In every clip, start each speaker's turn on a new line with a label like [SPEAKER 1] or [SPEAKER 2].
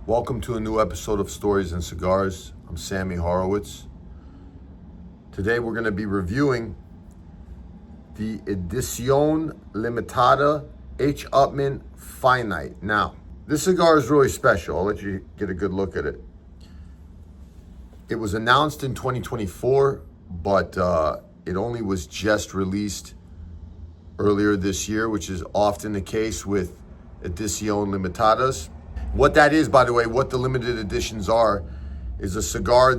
[SPEAKER 1] Welcome to a new episode of Stories and Cigars. I'm Sammy Horowitz. Today we're going to be reviewing the Edición Limitada H Upmann Finite. Now, this cigar is really special. I'll let you get a good look at it. It was announced in 2024, but it only was just released earlier this year, which is often the case with Edición Limitadas. What that is, by the way, what the limited editions are, is a cigar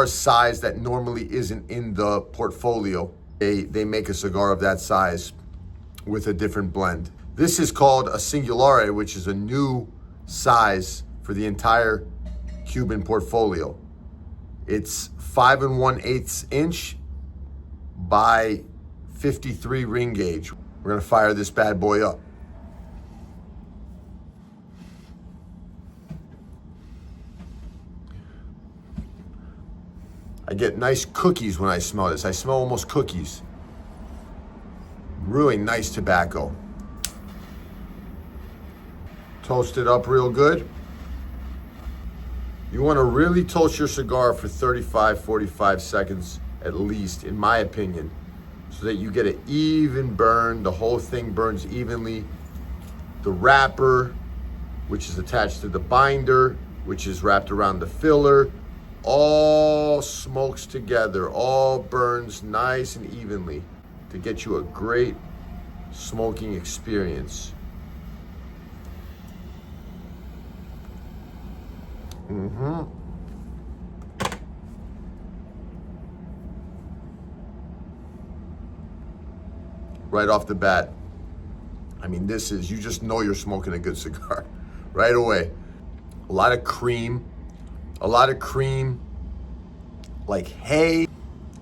[SPEAKER 1] size that normally isn't in the portfolio. They make a cigar of that size with a different blend. This is called a Singular, which is a new size for the entire Cuban portfolio. It's 5 1/8 inch by 53 ring gauge. We're gonna fire this bad boy up. I get nice cookies when I smell this. I smell almost cookies. Really nice tobacco. Toast it up real good. You want to really toast your cigar for 35-45 seconds at least, in my opinion, so that you get an even burn. The whole thing burns evenly. The wrapper, which is attached to the binder, which is wrapped around the filler, all smokes together, all burns nice and evenly to get you a great smoking experience. Right off the bat, I mean, you just know you're smoking a good cigar right away. A lot of cream, like hay,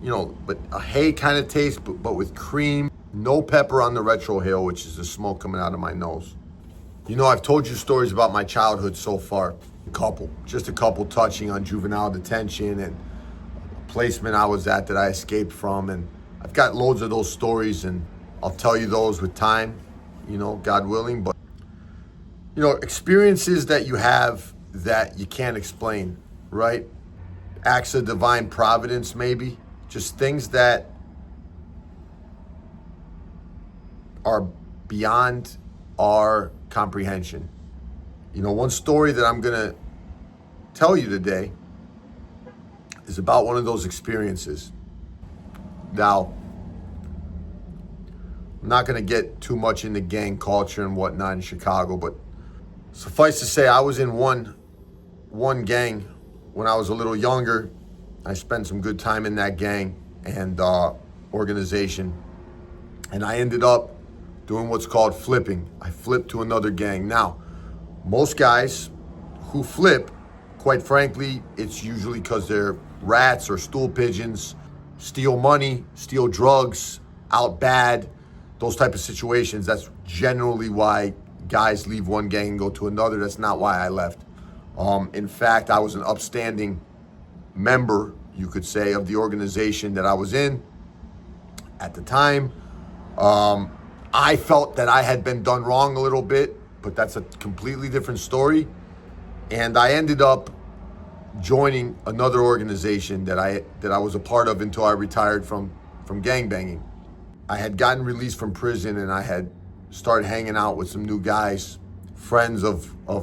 [SPEAKER 1] but a hay kind of taste, but with cream. No pepper on the retrohale, which is the smoke coming out of my nose. I've told you stories about my childhood so far. Just a couple touching on juvenile detention and a placement I was at that I escaped from. And I've got loads of those stories, and I'll tell you those with time, God willing. But, experiences that you have that you can't explain, right? Acts of divine providence, maybe. Just things that are beyond our comprehension. One story that I'm going to tell you today is about one of those experiences. Now, I'm not going to get too much into gang culture and whatnot in Chicago, but suffice to say, I was in one gang when I was a little younger. I spent some good time in that gang and organization, and I ended up doing what's called flipping. I flipped to another gang. Now, most guys who flip, quite frankly, it's usually because they're rats or stool pigeons, steal money, steal drugs, out bad, those type of situations. That's generally why guys leave one gang and go to another. That's not why I left. In fact, I was an upstanding member, you could say, of the organization that I was in at the time. I felt that I had been done wrong a little bit, but that's a completely different story. And I ended up joining another organization that I was a part of until I retired from gangbanging. I had gotten released from prison, and I had started hanging out with some new guys, friends of one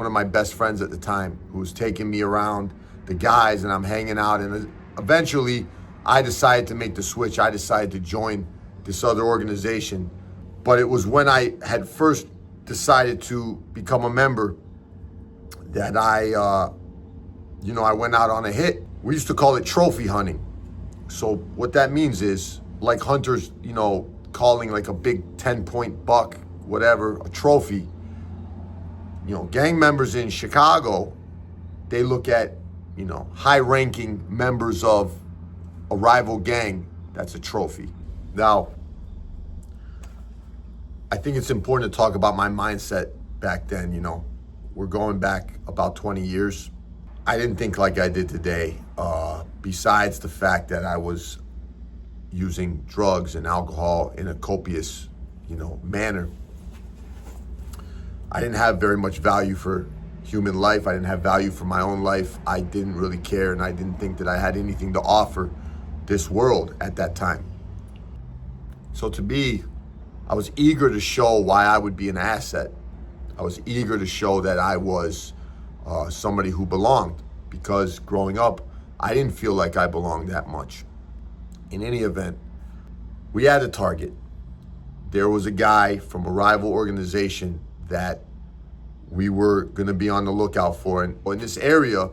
[SPEAKER 1] of my best friends at the time, who was taking me around the guys, and I'm hanging out. And eventually I decided to make the switch. I decided to join this other organization. But it was when I had first decided to become a member that I went out on a hit. We used to call it trophy hunting. So what that means is, like hunters, calling like a big 10-point buck, whatever, a trophy. Gang members in Chicago, they look at, high-ranking members of a rival gang. That's a trophy. Now, I think it's important to talk about my mindset back then. We're going back about 20 years. I didn't think like I did today, besides the fact that I was using drugs and alcohol in a copious, manner. I didn't have very much value for human life. I didn't have value for my own life. I didn't really care, and I didn't think that I had anything to offer this world at that time. So to me, I was eager to show why I would be an asset. I was eager to show that I was somebody who belonged, because growing up, I didn't feel like I belonged that much. In any event, we had a target. There was a guy from a rival organization that we were going to be on the lookout for. And in this area,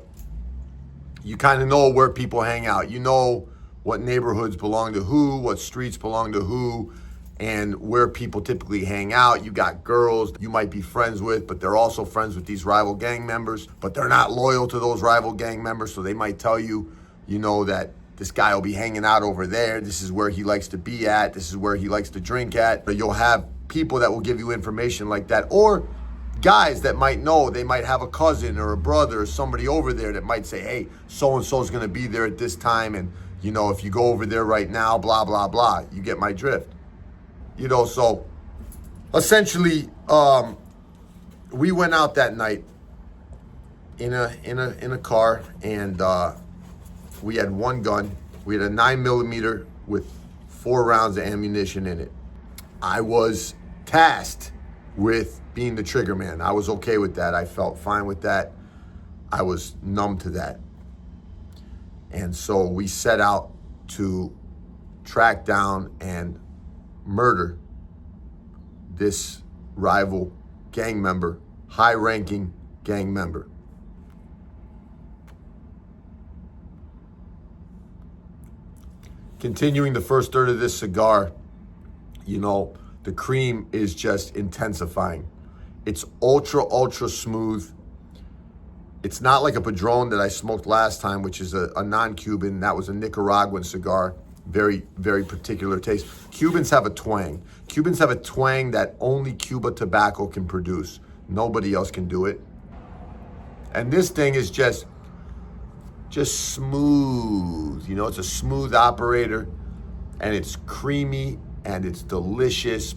[SPEAKER 1] you kind of know where people hang out. You know what neighborhoods belong to who, what streets belong to who, and where people typically hang out. You got girls you might be friends with, but they're also friends with these rival gang members, but they're not loyal to those rival gang members, so they might tell you, you know, that this guy will be hanging out over there. This is where he likes to be at. This is where he likes to drink at. But you'll have people that will give you information like that, or guys that might know. They might have a cousin or a brother or somebody over there that might say, hey, so-and-so is going to be there at this time, and, you know, if you go over there right now, blah, blah, blah. You get my drift. You know, so essentially, we went out that night in a car, and we had one gun. We had a 9mm with 4 rounds of ammunition in it. I was tasked with being the trigger man. I was okay with that. I felt fine with that. I was numb to that. And so we set out to track down and murder this rival gang member, high-ranking gang member. Continuing the first third of this cigar, you know, the cream is just intensifying. It's ultra smooth. It's not like a Padron that I smoked last time, which is a non-Cuban. That was a Nicaraguan cigar. Very, very particular taste. Cubans have a twang. Cubans have a twang that only Cuba tobacco can produce. Nobody else can do it. And this thing is just smooth. You know, it's a smooth operator, and it's creamy, and it's delicious.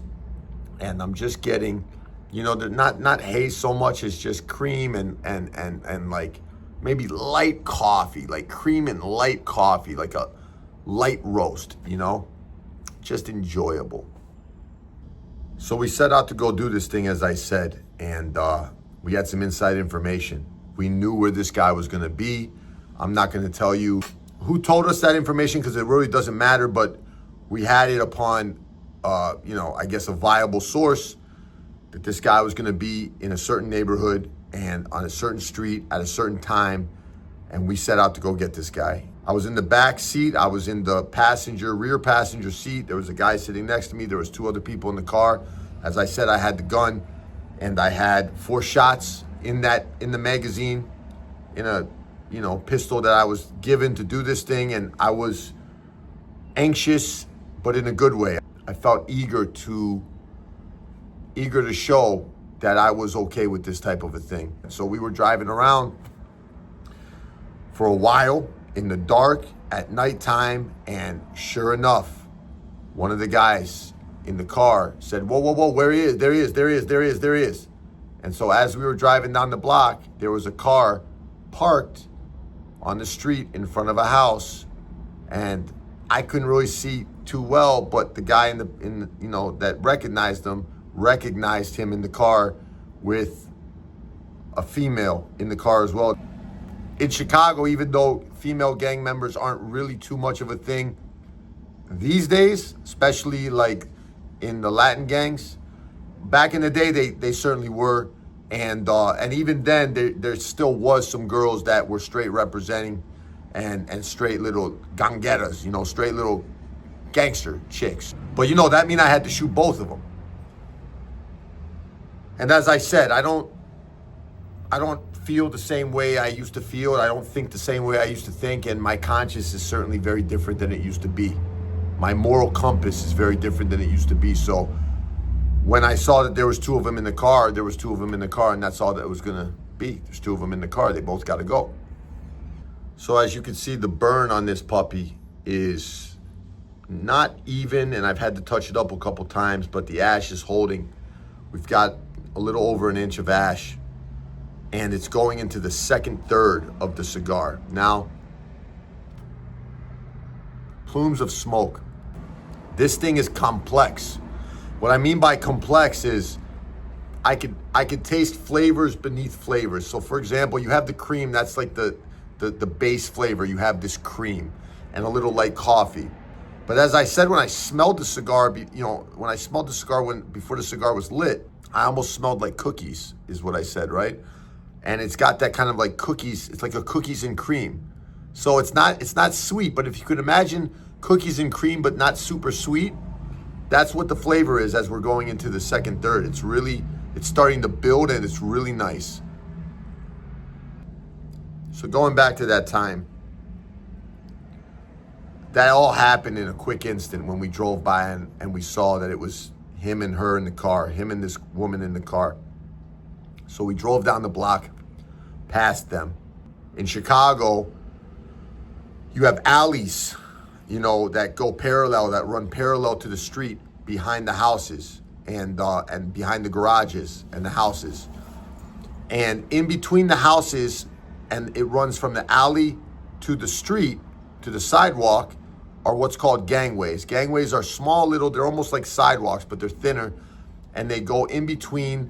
[SPEAKER 1] And I'm just getting, you know, not haze so much as just cream and like maybe light coffee, like cream and light coffee, like a light roast, you know, just enjoyable. So we set out to go do this thing, as I said, and we had some inside information. We knew where this guy was going to be. I'm not going to tell you who told us that information, because it really doesn't matter, but we had it upon, you know, I guess a viable source, that this guy was going to be in a certain neighborhood and on a certain street at a certain time, and we set out to go get this guy. I was in the back seat. I was in the rear passenger seat. There was a guy sitting next to me. There was 2 other people in the car. As I said, I had the gun, and I had 4 shots in the magazine, in a, you know, pistol that I was given to do this thing, and I was anxious, but in a good way. I felt eager to show that I was okay with this type of a thing. So we were driving around for a while in the dark at nighttime, and sure enough, one of the guys in the car said, whoa, where he is? There he is. And so as we were driving down the block, there was a car parked on the street in front of a house, and I couldn't really see too well, but the guy in the you know, that recognized him in the car with a female in the car as well. In Chicago, even though female gang members aren't really too much of a thing these days, especially like in the Latin gangs, back in the day, they certainly were. And even then, there still was some girls that were straight representing and straight little gangueras, you know, straight little gangster chicks. But, you know, that mean I had to shoot both of them. And as I said, I don't feel the same way I used to feel. I don't think the same way I used to think. And my conscience is certainly very different than it used to be. My moral compass is very different than it used to be. So when I saw that there was 2 of them in the car, there was 2 of them in the car, and that's all that it was gonna be. There's 2 of them in the car. They both gotta go. So as you can see, the burn on this puppy is not even, and I've had to touch it up a couple times, but the ash is holding. We've got a little over an inch of ash, and it's going into the second third of the cigar. Now, plumes of smoke. This thing is complex. What I mean by complex is I could taste flavors beneath flavors. So for example, you have the cream, that's like the base flavor. You have this cream and a little light coffee. But as I said, when I smelled the cigar, when I smelled the cigar before the cigar was lit, I almost smelled like cookies, is what I said, right? And it's got that kind of like cookies. It's like a cookies and cream. So it's not sweet, but if you could imagine cookies and cream, but not super sweet, that's what the flavor is as we're going into the second third. It's starting to build, and it's really nice. So going back to that time, that all happened in a quick instant when we drove by and we saw that it was him and her in the car, him and this woman in the car. So we drove down the block past them. In Chicago, you have alleys, that go parallel, that run parallel to the street behind the houses and behind the garages and the houses. And in between the houses, and it runs from the alley to the street, to the sidewalk, are what's called gangways. Gangways are small they're almost like sidewalks, but they're thinner, and they go in between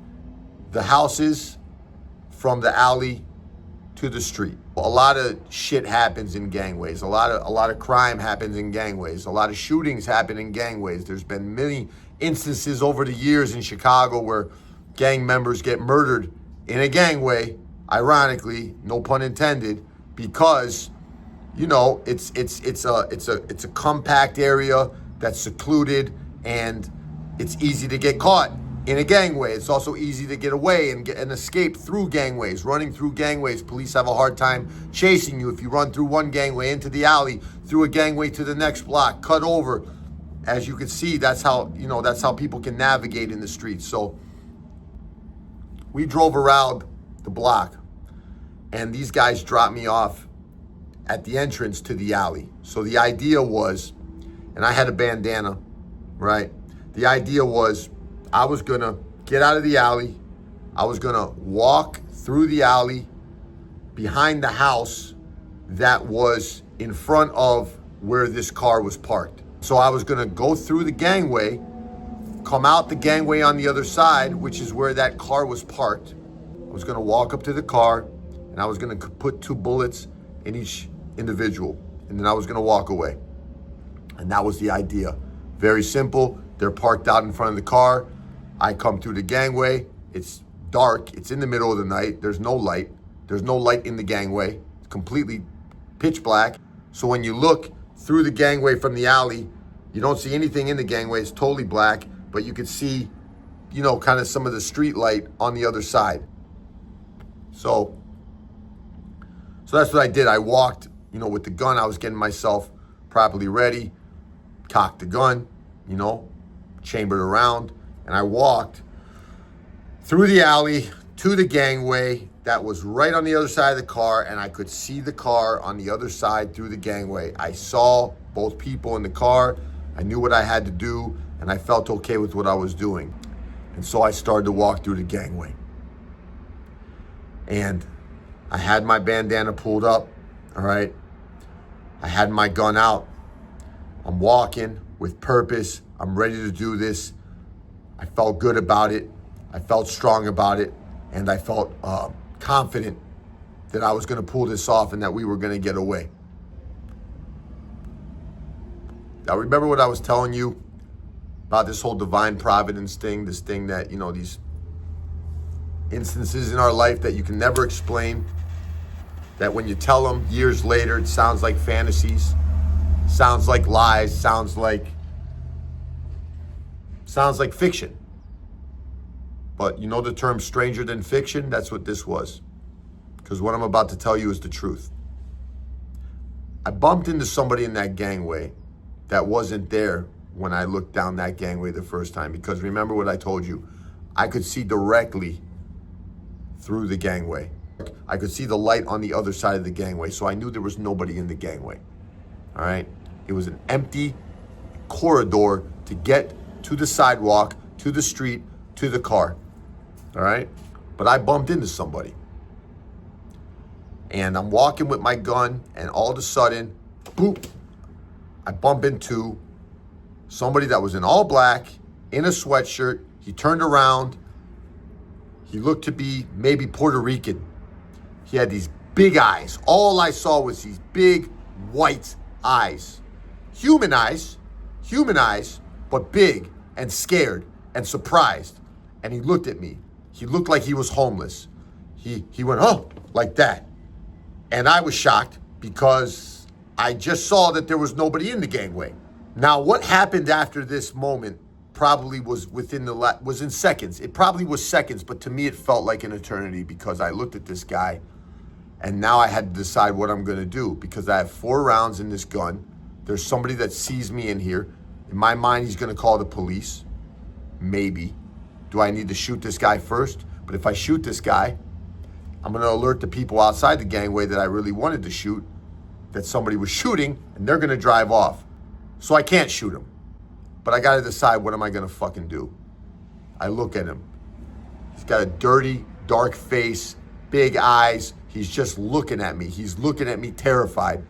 [SPEAKER 1] the houses from the alley to the street. A lot of shit happens in gangways. A lot of crime happens in gangways. A lot of shootings happen in gangways. There's been many instances over the years in Chicago where gang members get murdered in a gangway, ironically, no pun intended, because it's a compact area that's secluded, and it's easy to get caught in a gangway. It's also easy to get away and escape through gangways. Running through gangways, police have a hard time chasing you if you run through one gangway into the alley, through a gangway to the next block, cut over. As you can see, that's how people can navigate in the streets. So we drove around the block, and these guys dropped me off at the entrance to the alley. So the idea was, and I had a bandana, right? The idea was I was gonna get out of the alley. I was gonna walk through the alley behind the house that was in front of where this car was parked. So I was gonna go through the gangway, come out the gangway on the other side, which is where that car was parked. I was gonna walk up to the car, and I was gonna put 2 bullets in each individual, and then I was gonna walk away. And that was the idea. Very simple. They're parked out in front of the car. I come through the gangway. It's dark. It's in the middle of the night. There's no light. There's no light in the gangway. It's completely pitch black. So when you look through the gangway from the alley, you don't see anything in the gangway. It's totally black, but you could see, kind of some of the street light on the other side. So that's what I did. I walked, with the gun. I was getting myself properly ready, cocked the gun, chambered around, and I walked through the alley to the gangway that was right on the other side of the car, and I could see the car on the other side through the gangway. I saw both people in the car. I knew what I had to do, and I felt okay with what I was doing. And so I started to walk through the gangway. And I had my bandana pulled up, all right? I had my gun out. I'm walking with purpose. I'm ready to do this. I felt good about it. I felt strong about it. And I felt confident that I was gonna pull this off and that we were gonna get away. Now, remember what I was telling you about this whole divine providence thing, this thing that, these instances in our life that you can never explain, that when you tell them years later, it sounds like fantasies, sounds like lies, sounds like fiction. But you know the term stranger than fiction? That's what this was. Because what I'm about to tell you is the truth. I bumped into somebody in that gangway that wasn't there when I looked down that gangway the first time. Because remember what I told you, I could see directly through the gangway. I could see the light on the other side of the gangway, so I knew there was nobody in the gangway, all right? It was an empty corridor to get to the sidewalk, to the street, to the car. all right? But I bumped into somebody. And I'm walking with my gun, and all of a sudden, boop, I bump into somebody that was in all black, in a sweatshirt. He turned around. He looked to be maybe Puerto Rican. He had these big eyes. All I saw was these big white eyes. Human eyes, but big and scared and surprised. And he looked at me. He looked like he was homeless. He went, oh, like that. And I was shocked because I just saw that there was nobody in the gangway. Now, what happened after this moment probably was was in seconds. It probably was seconds, but to me it felt like an eternity because I looked at this guy and now I had to decide what I'm gonna do because I have 4 rounds in this gun. There's somebody that sees me in here. In my mind, he's gonna call the police. Maybe. Do I need to shoot this guy first? But if I shoot this guy, I'm gonna alert the people outside the gangway that I really wanted to shoot, that somebody was shooting, and they're gonna drive off. So I can't shoot him. But I gotta decide, what am I gonna fucking do? I look at him. He's got a dirty, dark face, big eyes. He's just looking at me. He's looking at me terrified.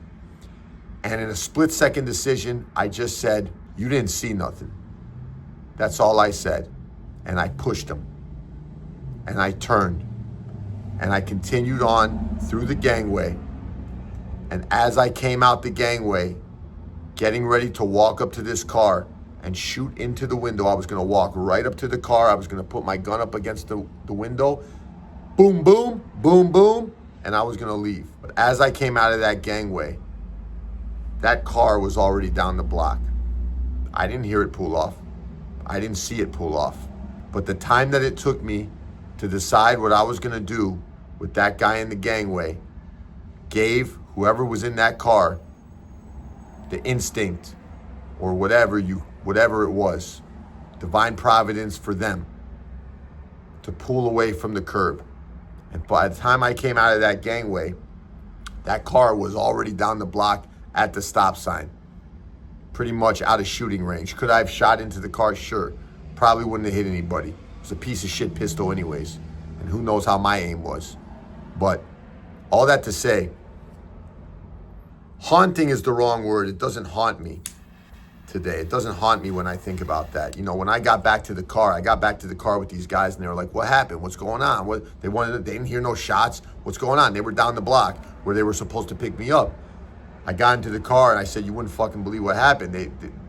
[SPEAKER 1] And in a split-second decision, I just said, you didn't see nothing. That's all I said. And I pushed him. And I turned. And I continued on through the gangway. And as I came out the gangway, getting ready to walk up to this car and shoot into the window, I was gonna walk right up to the car. I was gonna put my gun up against the window. Boom, boom, boom, boom. And I was gonna leave. But as I came out of that gangway, that car was already down the block. I didn't hear it pull off. I didn't see it pull off. But the time that it took me to decide what I was gonna do with that guy in the gangway gave whoever was in that car the instinct or whatever it was, divine providence for them to pull away from the curb. And by the time I came out of that gangway, that car was already down the block at the stop sign, pretty much out of shooting range. Could I have shot into the car? Sure. Probably wouldn't have hit anybody. It was a piece of shit pistol anyways. And who knows how my aim was. But all that to say, haunting is the wrong word. It doesn't haunt me today. It doesn't haunt me when I think about that. You know, when I got back to the car, with these guys and they were like, what happened? What's going on? They didn't hear no shots. What's going on? They were down the block where they were supposed to pick me up. I got into the car and I said, you wouldn't fucking believe what happened.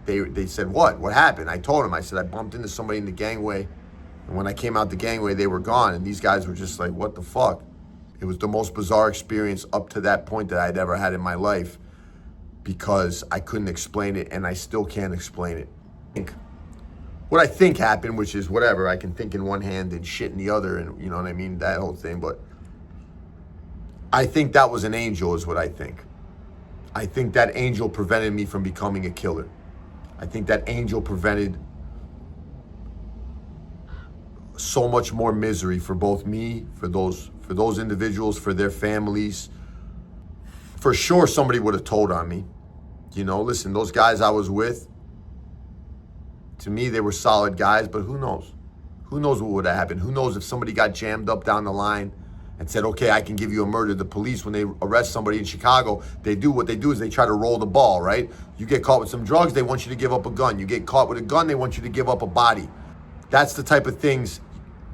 [SPEAKER 1] They said, what? What happened? I told them. I said, I bumped into somebody in the gangway. And when I came out the gangway, they were gone. And these guys were just like, what the fuck? It was the most bizarre experience up to that point that I'd ever had in my life because I couldn't explain it and I still can't explain it. What I think happened, which is whatever, I can think in one hand and shit in the other and you know what I mean, that whole thing. But I think that was an angel is what I think. I think that angel prevented me from becoming a killer. I think that angel prevented so much more misery for both me, for those individuals, for their families. For sure, somebody would have told on me. You know, listen, those guys I was with, to me, they were solid guys, but who knows? Who knows what would have happened? Who knows if somebody got jammed up down the line and said, okay, I can give you a murder. The police, when they arrest somebody in Chicago, what they do is they try to roll the ball, right? You get caught with some drugs, they want you to give up a gun. You get caught with a gun, they want you to give up a body. That's the type of things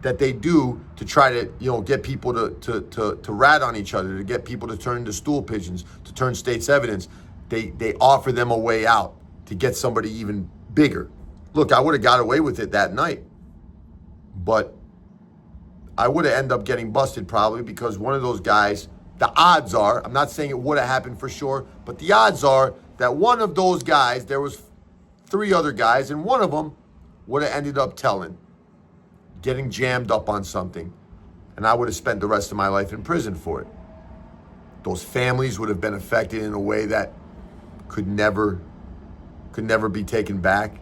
[SPEAKER 1] that they do to try to, you know, get people to rat on each other, to get people to turn into stool pigeons, to turn state's evidence. They offer them a way out to get somebody even bigger. Look, I would have got away with it that night, but I would have ended up getting busted probably because one of those guys, the odds are, I'm not saying it would have happened for sure, but the odds are that one of those guys, there was 3 other guys, and one of them would have ended up getting jammed up on something, and I would have spent the rest of my life in prison for it. Those families would have been affected in a way that could never be taken back.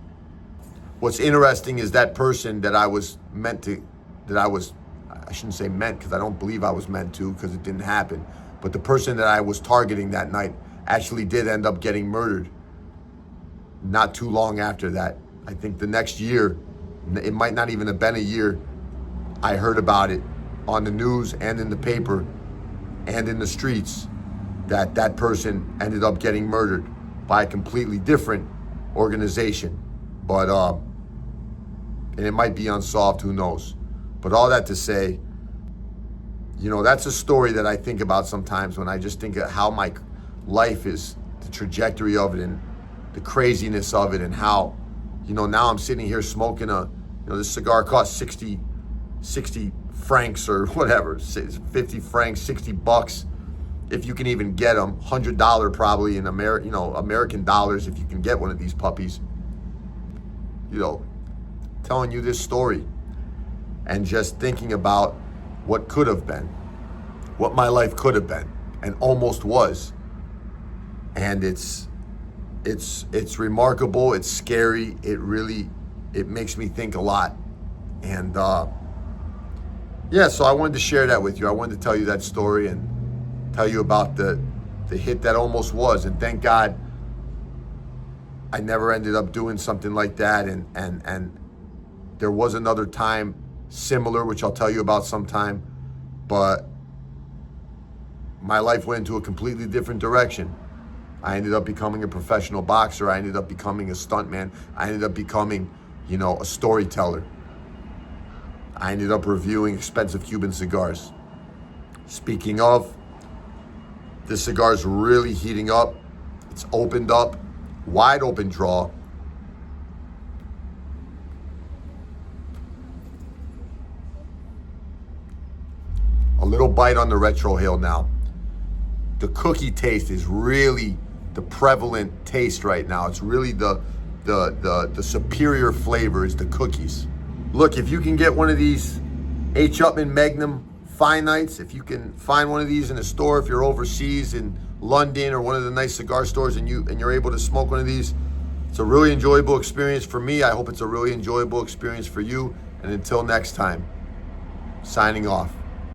[SPEAKER 1] What's interesting is that person that I shouldn't say meant because I don't believe I was meant to because it didn't happen, but the person that I was targeting that night actually did end up getting murdered not too long after that. I think the next year, it might not even have been a year, I heard about it on the news and in the paper and in the streets that that person ended up getting murdered by a completely different organization. But, and it might be unsolved, who knows. But all that to say, you know, that's a story that I think about sometimes when I just think of how my life is, the trajectory of it and the craziness of it, and how, you know, now I'm sitting here smoking this cigar costs 60 francs or whatever, 50 francs, 60 bucks, if you can even get them, $100 probably in American dollars if you can get one of these puppies. You know, telling you this story and just thinking about what could have been, what my life could have been and almost was. And it's remarkable, it's scary, it makes me think a lot. And so I wanted to share that with you. I wanted to tell you that story and tell you about the hit that almost was. And thank God I never ended up doing something like that. And there was another time similar, which I'll tell you about sometime, but my life went into a completely different direction. I ended up becoming a professional boxer. I ended up becoming a stuntman. I ended up becoming, a storyteller. I ended up reviewing expensive Cuban cigars. Speaking of, this cigar's really heating up. It's opened up, wide open draw. A little bite on the retrohale now. The cookie taste is really the prevalent taste right now. It's really the superior flavor is the cookies. Look, if you can get one of these H Upmann Magnum Finites, if you can find one of these in a store, if you're overseas in London or one of the nice cigar stores and you're able to smoke one of these, it's a really enjoyable experience for me. I hope it's a really enjoyable experience for you. And until next time, signing off.